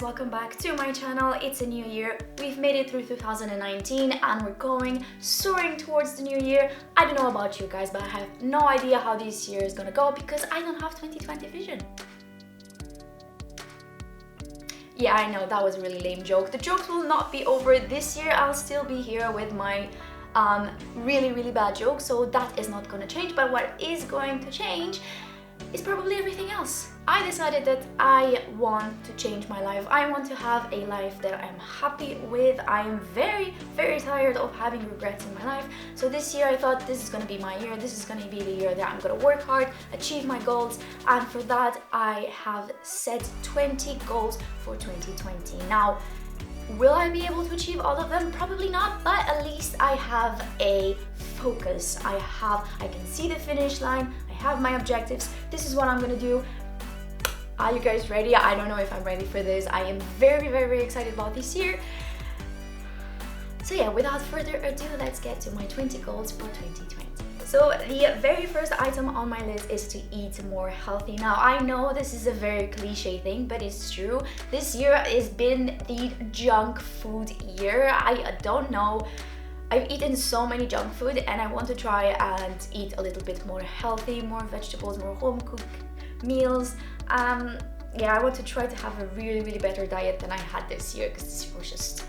Welcome back to my channel. It's a new year. We've made it through 2019 and we're soaring towards the new year. I don't know about you guys, but I have no idea how this year is gonna go because I don't have 2020 vision. Yeah, I know that was a really lame joke. The jokes will not be over this year. I'll still be here with my really bad jokes, so that is not gonna change. But what is going to change is probably everything else. I decided that I want to change my life. I want to have a life that I'm happy with. I am very tired of having regrets in my life. So this year I thought this is gonna be my year. This is gonna be the year that I'm gonna work hard, achieve my goals, and for that I have set 20 goals for 2020. Now, will I be able to achieve all of them? Probably not, but at least I have a focus. I can see the finish line. I have my objectives. This is what I'm gonna do. Are you guys ready? I don't know if I'm ready for this. I am very excited about this year. So yeah, without further ado, let's get to my 20 goals for 2020. So the very first item on my list is to eat more healthy. Now, I know this is a very cliche thing, but it's true. This year has been the junk food year. I don't know. I've eaten so many junk food and I want to try and eat a little bit more healthy, more vegetables, more home cooked meals. Yeah, I want to try to have a really better diet than I had this year because this year was just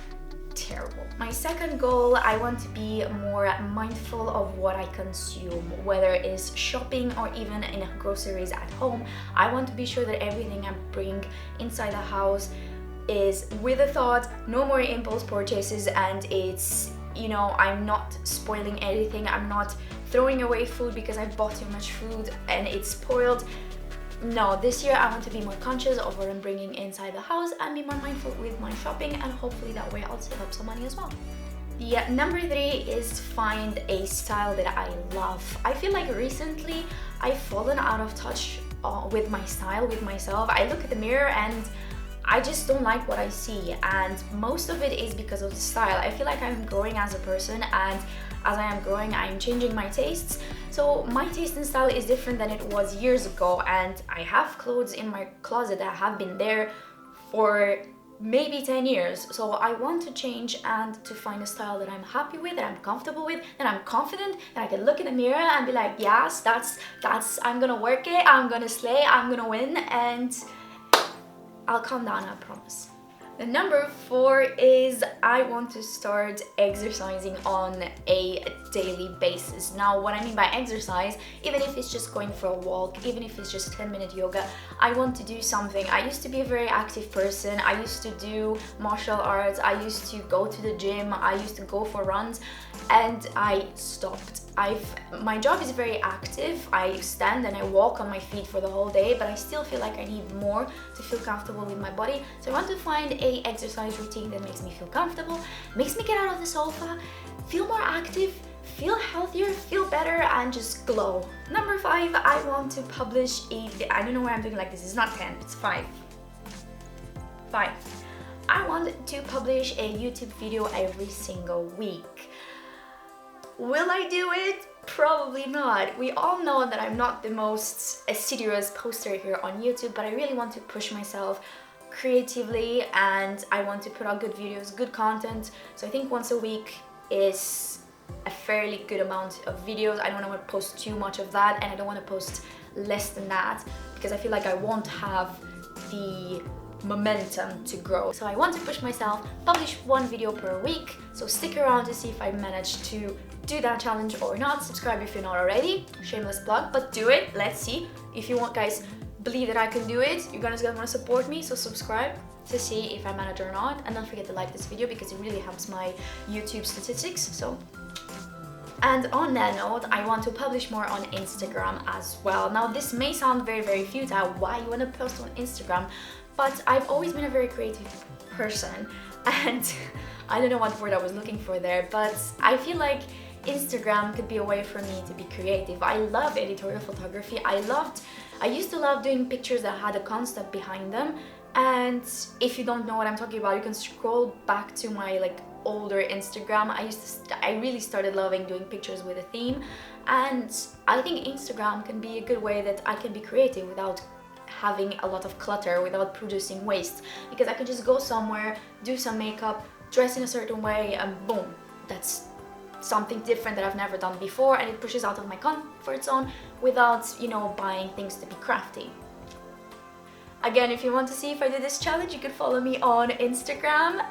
terrible. My second goal, I want to be more mindful of what I consume, whether it is shopping or even in groceries at home. I want to be sure that everything I bring inside the house is with a thought, no more impulse purchases, and it's, you know, I'm not spoiling anything. I'm not throwing away food because I bought too much food and it's spoiled. No, this year I want to be more conscious of what I'm bringing inside the house and be more mindful with my shopping, and hopefully that way I'll save up some money as well. The number 3 is to find a style that I love. I feel like recently I've fallen out of touch with my style, with myself. I look at the mirror and I just don't like what I see, and most of it is because of the style. I feel like I'm growing as a person, and as I am growing, I'm changing my tastes. So my taste and style is different than it was years ago, and I have clothes in my closet that have been there for maybe 10 years. So I want to change and to find a style that I'm happy with, that I'm comfortable with, that I'm confident, that I can look in the mirror and be like, yes, that's I'm gonna work it, I'm gonna slay, I'm gonna win, and I'll calm down, I promise. The number 4 is I want to start exercising on a daily basis. Now, what I mean by exercise, even if it's just going for a walk, even if it's just 10-minute yoga, I want to do something. I used to be a very active person. I used to do martial arts. I used to go to the gym. I used to go for runs, and I stopped. My job is very active. I stand and I walk on my feet for the whole day, but I still feel like I need more to feel comfortable with my body. So I want to find a exercise routine that makes me feel comfortable, makes me get out of the sofa, feel more active, feel healthier, feel better, and just glow. Number 5, I want to publish I don't know why I'm doing like this. It's not 10, it's 5. I want to publish a YouTube video every single week. Will I do it? Probably not. We all know that I'm not the most assiduous poster here on YouTube, but I really want to push myself creatively and I want to put out good videos, good content. So I think once a week is a fairly good amount of videos. I don't want to post too much of that, and I don't want to post less than that because I feel like I won't have the momentum to grow. So I want to push myself, publish 1 video per week. So stick around to see if I manage to do that challenge or not. Subscribe if you're not already. Shameless plug, but do it. Let's see. If you want, guys, believe that I can do it, you're gonna want to support me, so subscribe to see if I manage or not, and don't forget to like this video because it really helps my YouTube statistics. So And on that note, I want to publish more on Instagram as well. Now this may sound very, very futile, why you want to post on Instagram, but I've always been a very creative person, and I don't know what word I was looking for there, but I feel like Instagram could be a way for me to be creative. I love editorial photography. I used to love doing pictures that had a concept behind them, and if you don't know what I'm talking about, you can scroll back to my like older Instagram. I really started loving doing pictures with a theme, and I think Instagram can be a good way that I can be creative without having a lot of clutter, without producing waste, because I can just go somewhere, do some makeup, dress in a certain way, and boom, that's something different that I've never done before, and it pushes out of my comfort zone without, you know, buying things to be crafty. Again, if you want to see if I do this challenge, you could follow me on Instagram.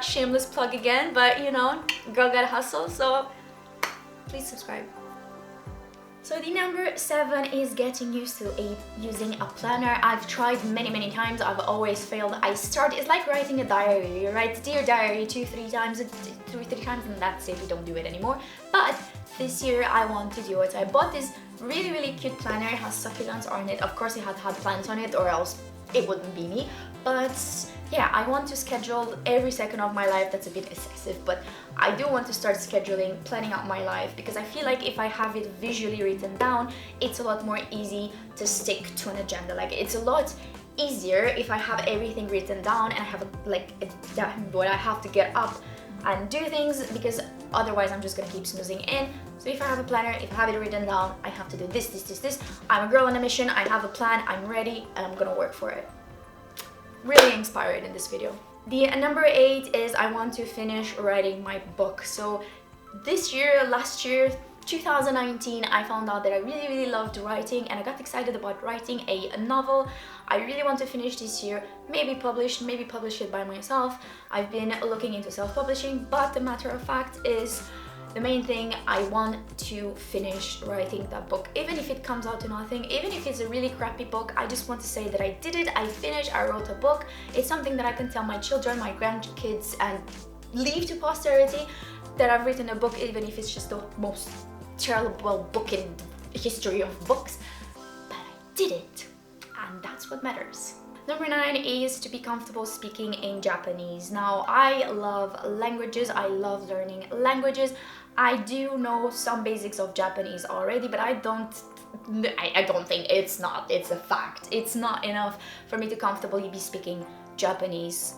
Shameless plug again, but you know, girl gotta hustle, so please subscribe. So the number 7 is getting used to using a planner. I've tried many times, I've always failed. It's like writing a diary. You write Dear Diary 2-3 times, and that's it, you don't do it anymore. But this year I want to do it. I bought this really cute planner. It has succulents on it. Of course it had plants on it, or else it wouldn't be me. But yeah, I want to schedule every second of my life. That's a bit excessive, but I do want to start scheduling, planning out my life, because I feel like if I have it visually written down, it's a lot more easy to stick to an agenda. Like, it's a lot easier if I have everything written down and I have I have to get up and do things, because otherwise I'm just gonna keep snoozing in. So if I have a planner, if I have it written down, I have to do this. I'm a girl on a mission, I have a plan, I'm ready, and I'm gonna work for it. Really inspired in this video. The number 8 is I want to finish writing my book. So last year, 2019, I found out that I really loved writing, and I got excited about writing a novel. I really want to finish this year, maybe publish it by myself. I've been looking into self-publishing, but the matter of fact is, the main thing, I want to finish writing that book. Even if it comes out to nothing, even if it's a really crappy book, I just want to say that I did it, I finished, I wrote a book. It's something that I can tell my children, my grandkids, and leave to posterity that I've written a book, even if it's just the most terrible book in the history of books. But I did it, and that's what matters. Number 9 is to be comfortable speaking in Japanese. Now, I love languages, I love learning languages. I do know some basics of Japanese already, but I don't think it's a fact. It's not enough for me to comfortably be speaking Japanese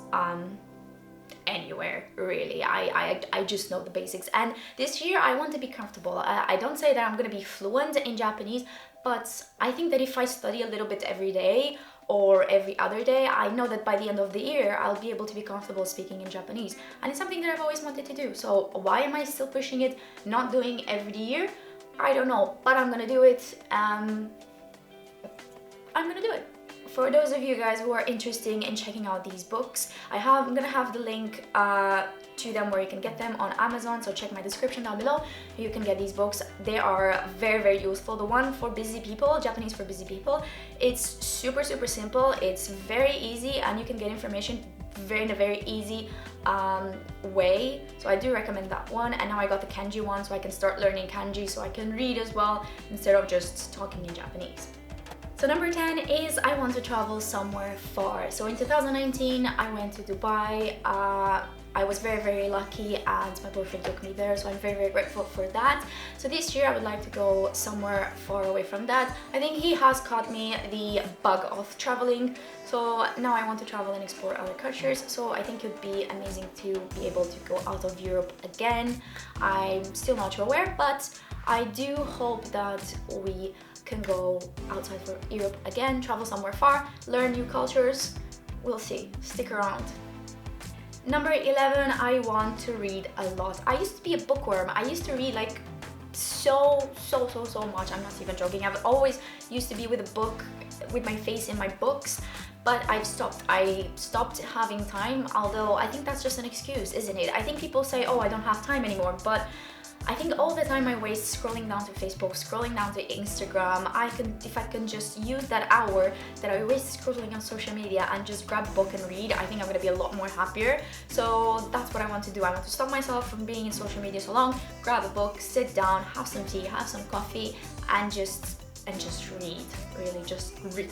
anywhere, really. I just know the basics, and this year I want to be comfortable. I don't say that I'm gonna be fluent in Japanese, but I think that if I study a little bit every day or every other day, I know that by the end of the year I'll be able to be comfortable speaking in Japanese, and it's something that I've always wanted to do. So why am I still pushing it, not doing every year? I don't know, but I'm gonna do it. I'm gonna do it. For those of you guys who are interested in checking out these books, I'm gonna have the link to them where you can get them on Amazon, so check my description down below. You can get these books. They are very useful. The one for busy people, Japanese for busy people, it's super simple, it's very easy, and you can get information in a very easy way. So I do recommend that one. And now I got the kanji one, so I can start learning kanji, so I can read as well instead of just talking in Japanese. So number 10 is I want to travel somewhere far. So in 2019 I went to Dubai. I was very lucky, and my boyfriend took me there, so I'm very grateful for that. So this year I would like to go somewhere far away from that. I think he has caught me the bug of traveling, so now I want to travel and explore other cultures. So I think it would be amazing to be able to go out of Europe again. I'm still not sure where, but I do hope that we can go outside for Europe again, travel somewhere far, learn new cultures. We'll see. Stick around. Number 11, I want to read a lot. I used to be a bookworm. I used to read like so much. I'm not even joking. I've always used to be with a book, with my face in my books, but I've stopped. I stopped having time, although I think that's just an excuse, isn't it? I think people say, oh, I don't have time anymore, but I think all the time I waste scrolling down to Facebook, scrolling down to Instagram, if I can just use that hour that I waste scrolling on social media and just grab a book and read, I think I'm gonna be a lot more happier. So that's what I want to do. I want to stop myself from being in social media so long, grab a book, sit down, have some tea, have some coffee, and just read, really just read.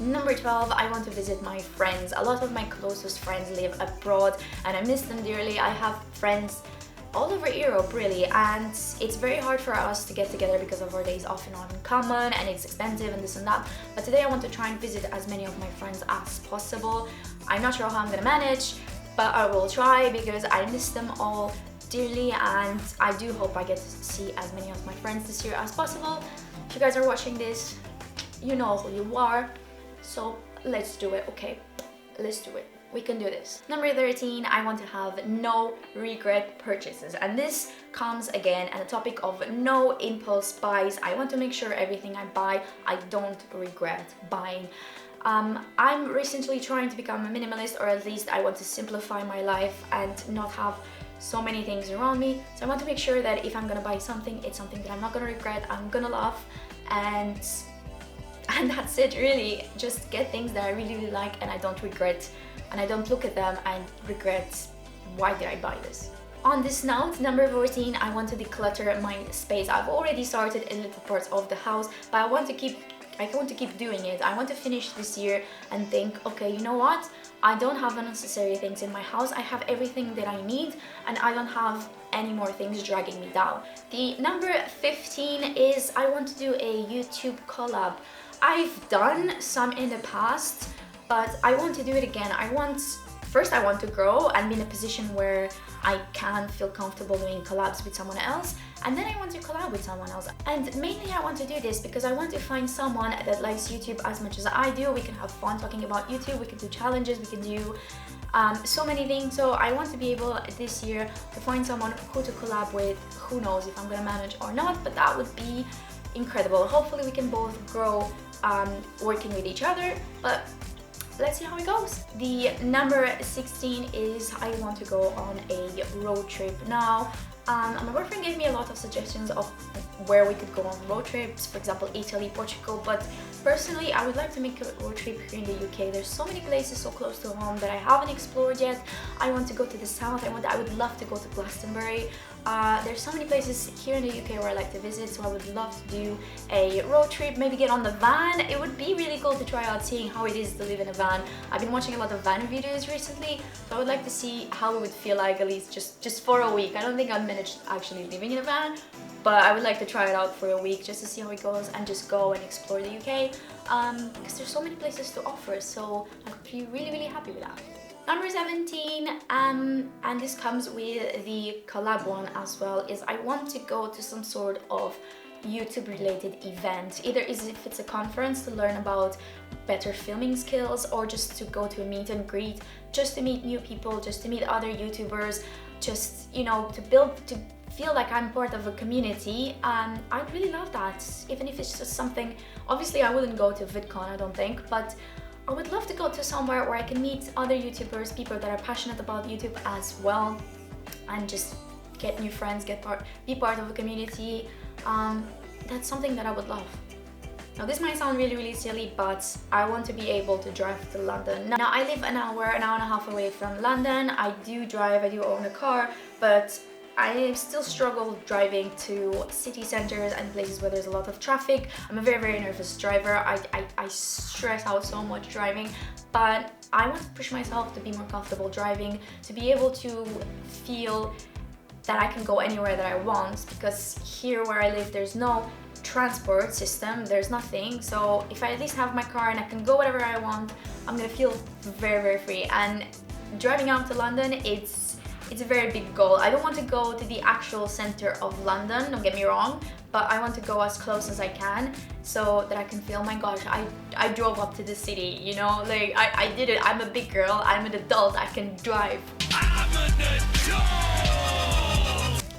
Number 12, I want to visit my friends. A lot of my closest friends live abroad and I miss them dearly. I have friends all over Europe really, and it's very hard for us to get together because of our days off and on in common, and it's expensive and this and that. But today I want to try and visit as many of my friends as possible. I'm not sure how I'm gonna manage, but I will try because I miss them all dearly, and I do hope I get to see as many of my friends this year as possible. If you guys are watching this, you know who you are, so let's do it, okay? Let's do it. We can do this. Number 13, I want to have no regret purchases. And this comes again at the topic of no impulse buys. I want to make sure everything I buy, I don't regret buying. I'm recently trying to become a minimalist, or at least I want to simplify my life and not have so many things around me. So I want to make sure that if I'm gonna buy something, it's something that I'm not gonna regret, I'm gonna love, and that's it really. Just get things that I really, really like and I don't regret, and I don't look at them and regret, why did I buy this? On this note, number 14, I want to declutter my space. I've already started in little parts of the house, but I want to keep doing it. I want to finish this year and think, okay, you know what? I don't have unnecessary things in my house. I have everything that I need and I don't have any more things dragging me down. The number 15 is I want to do a YouTube collab. I've done some in the past, but I want to do it again. First I want to grow and be in a position where I can feel comfortable doing collabs with someone else, and then I want to collab with someone else. And mainly I want to do this because I want to find someone that likes YouTube as much as I do. We can have fun talking about YouTube, we can do challenges, we can do so many things. So I want to be able this year to find someone who to collab with. Who knows if I'm gonna manage or not, but that would be incredible. Hopefully we can both grow working with each other, but let's see how it goes. The number 16 is I want to go on a road trip. Now, my boyfriend gave me a lot of suggestions of where we could go on road trips, for example, Italy, Portugal, but personally, I would like to make a road trip here in the UK. There's so many places so close to home that I haven't explored yet. I want to go to the south. I would love to go to Glastonbury. There's so many places here in the UK where I like to visit, so I would love to do a road trip, maybe get on the van. It would be really cool to try out seeing how it is to live in a van. I've been watching a lot of van videos recently, so I would like to see how it would feel like, at least just for a week. I don't think I'd manage actually living in a van, but I would like to try it out for a week just to see how it goes and just go and explore the UK, because there's so many places to offer, so I would be really, really happy with that. Number 17, and this comes with the collab one as well, is I want to go to some sort of YouTube related event, either if it's a conference to learn about better filming skills, or just to go to a meet and greet, just to meet new people, just to meet other YouTubers, just, you know, to feel like I'm part of a community. I'd really love that, even if it's just something. Obviously I wouldn't go to VidCon, I don't think, but I would love to go to somewhere where I can meet other YouTubers, people that are passionate about YouTube as well, and just get new friends, be part of a community. That's something that I would love. Now this might sound really, really silly, but I want to be able to drive to London. Now I live an hour and a half away from London. I do drive, I do own a car, but I still struggle driving to city centers and places where there's a lot of traffic. I'm a very, very nervous driver. I stress out so much driving, but I want to push myself to be more comfortable driving, to be able to feel that I can go anywhere that I want, because here where I live there's no transport system, there's nothing. So if I at least have my car and I can go wherever I want, I'm gonna feel very, very free. And driving out to London, it's a very big goal. I don't want to go to the actual center of London, don't get me wrong, but I want to go as close as I can so that I can feel, my gosh, I drove up to the city, you know, like I did it. I'm a big girl, I'm an adult, I can drive. I'm an adult!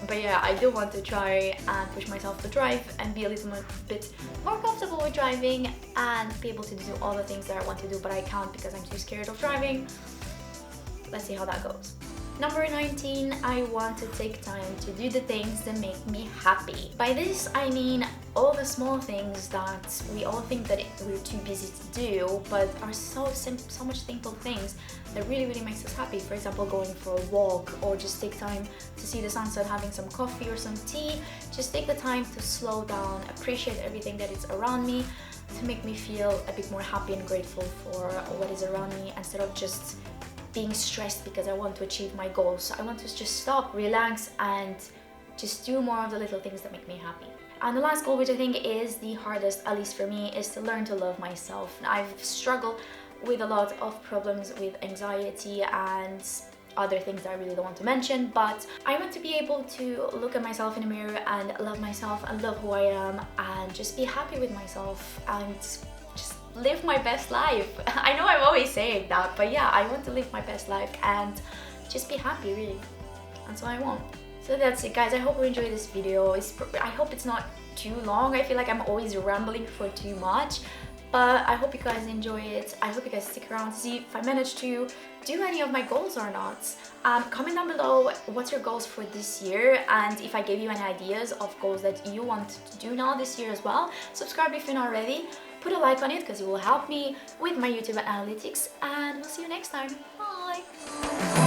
But yeah, I do want to try and push myself to drive and be a little bit more comfortable with driving and be able to do all the things that I want to do, but I can't because I'm too scared of driving. Let's see how that goes. Number 19, I want to take time to do the things that make me happy. By this, I mean all the small things that we all think that we're too busy to do, but are so much simple things that really makes us happy. For example, going for a walk, or just take time to see the sunset, having some coffee or some tea. Just take the time to slow down, appreciate everything that is around me, to make me feel a bit more happy and grateful for what is around me, instead of just being stressed because I want to achieve my goals. So I want to just stop, relax, and just do more of the little things that make me happy. And the last goal, which I think is the hardest, at least for me, is to learn to love myself. I've struggled with a lot of problems with anxiety and other things that I really don't want to mention, but I want to be able to look at myself in the mirror and love myself and love who I am, and just be happy with myself and just live my best life. I know I'm always saying that, but yeah, I want to live my best life and just be happy, really. That's all I want. So that's it, guys. I hope you enjoyed this video. I hope it's not too long. I feel like I'm always rambling for too much, but I hope you guys enjoy it. I hope you guys stick around to see if I manage to do any of my goals or not. Comment down below what's your goals for this year, and if I gave you any ideas of goals that you want to do now this year as well. Subscribe if you're not already. Put a like on it because it will help me with my YouTube analytics, and we'll see you next time. Bye!